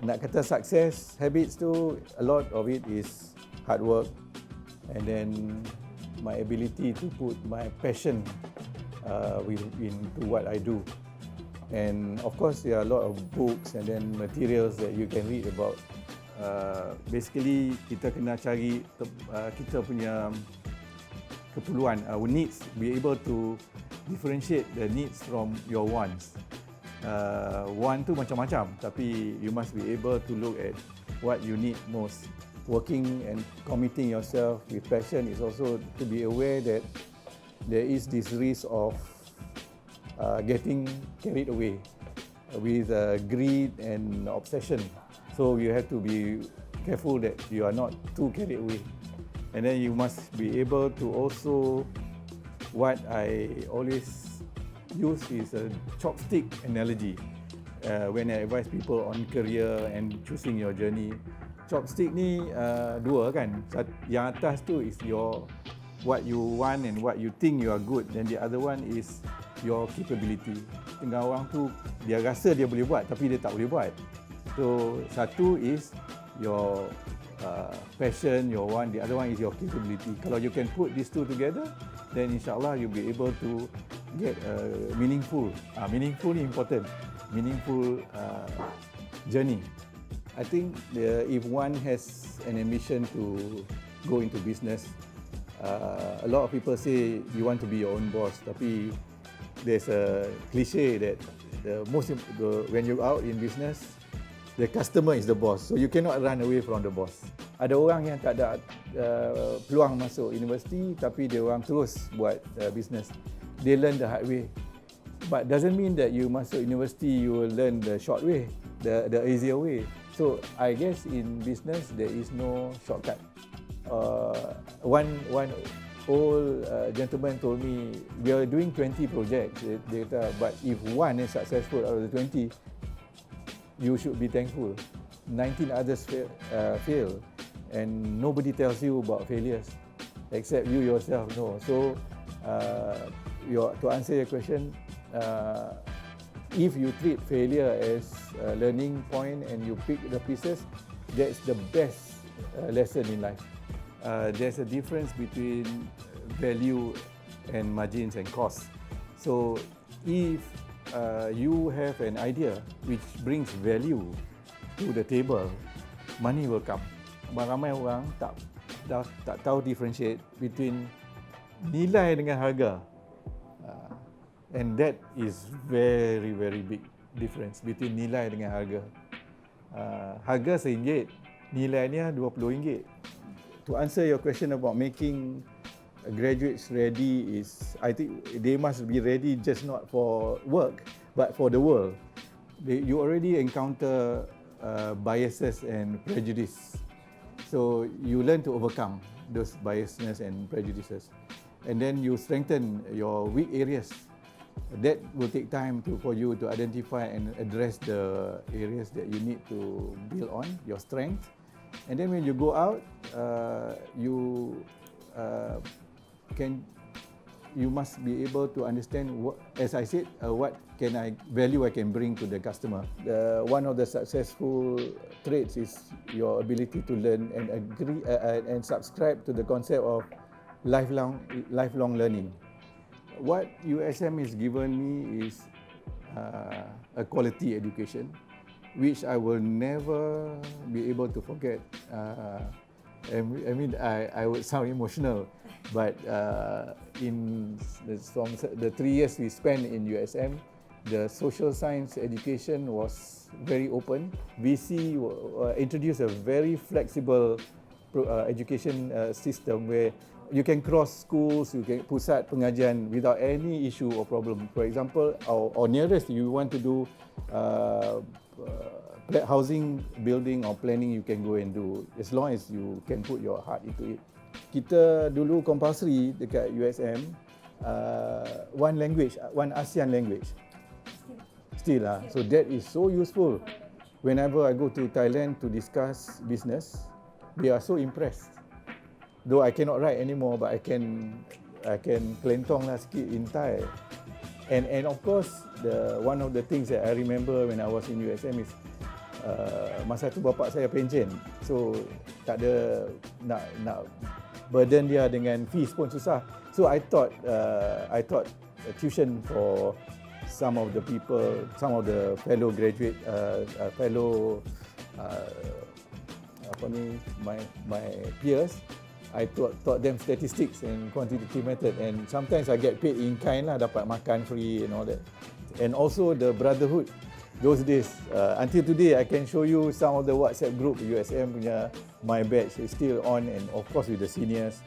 nak kata success habits tu, a lot of it is hard work, and then my ability to put my passion into what I do. And of course, there are a lot of books and then materials that you can read about. Basically, kita kena cari kita punya keperluan, our needs, be able to differentiate the needs from your wants. Want tu macam-macam, tapi you must be able to look at what you need most. Working and committing yourself with passion is also to be aware that there is this risk of getting carried away with greed and obsession. So you have to be careful that you are not too carried away. And then you must be able to also, what I always use is a chopstick analogy when I advise people on career and choosing your journey. Chopstick ni dua kan. Yang atas tu is your what you want and what you think you are good, then the other one is your capability. Tengah orang tu dia rasa dia boleh buat tapi dia tak boleh buat. So satu is your passion, your want, the other one is your capability. Kalau you can put these two together, then insyaAllah you'll be able to get a meaningful ni important, meaningful journey. I think if one has an ambition to go into business, a lot of people say you want to be your own boss, tapi there's a cliche that when you're out in business, the customer is the boss, so you cannot run away from the boss. Ada orang yang tak ada peluang masuk universiti, tapi dia orang terus buat business. They learn the hard way, but doesn't mean that you masuk universiti you will learn the short way, the easier way. So I guess in business there is no shortcut. One old gentleman told me, we are doing 20 projects, but if one is successful out of the 20, you should be thankful. 19 others fail, and nobody tells you about failures except you yourself know. So to answer your question, if you treat failure as a learning point and you pick the pieces, that's the best lesson in life. There's a difference between value and margins and costs. So if you have an idea which brings value to the table, money will come. Ramai orang tak tahu differentiate between nilai dengan harga. And that is very, very big difference between nilai dengan harga. Harga RM1, nilainya RM20. To answer your question about making graduates ready is, I think they must be ready just not for work, but for the world. You already encounter biases and prejudice. So you learn to overcome those biases and prejudices. And then you strengthen your weak areas. That will take time for you to identify and address the areas that you need to build on, your strength. And then when you go out, you must be able to understand what, as I said, what value I can bring to the customer. One of the successful traits is your ability to learn and agree and subscribe to the concept of lifelong learning. What USM has given me is a quality education, which I will never be able to forget. I would sound emotional, but from the 3 years we spent in USM, the social science education was very open. VC introduced a very flexible education system where you can cross schools, you can pusat pengajian without any issue or problem. For example, our nearest, you want to do housing building or planning, you can go and do, as long as you can put your heart into it. Kita dulu compulsory dekat USM, one language, one ASEAN language. Still lah. So that is so useful. Whenever I go to Thailand to discuss business, they are so impressed. Though I cannot write anymore, but I can kelentong lah sikit in Thai. And of course, one of the things that I remember when I was in USM is masa tu bapak saya pencen, so tak ada nak burden dia dengan fees pun susah. So I thought tuition for some of the people, some of the fellow graduate, my peers. I taught them statistics and quantitative method, and sometimes I get paid in kind lah, dapat makan free and all that. And also the brotherhood those days, until today I can show you some of the WhatsApp group USM punya, my batch is still on, and of course with the seniors.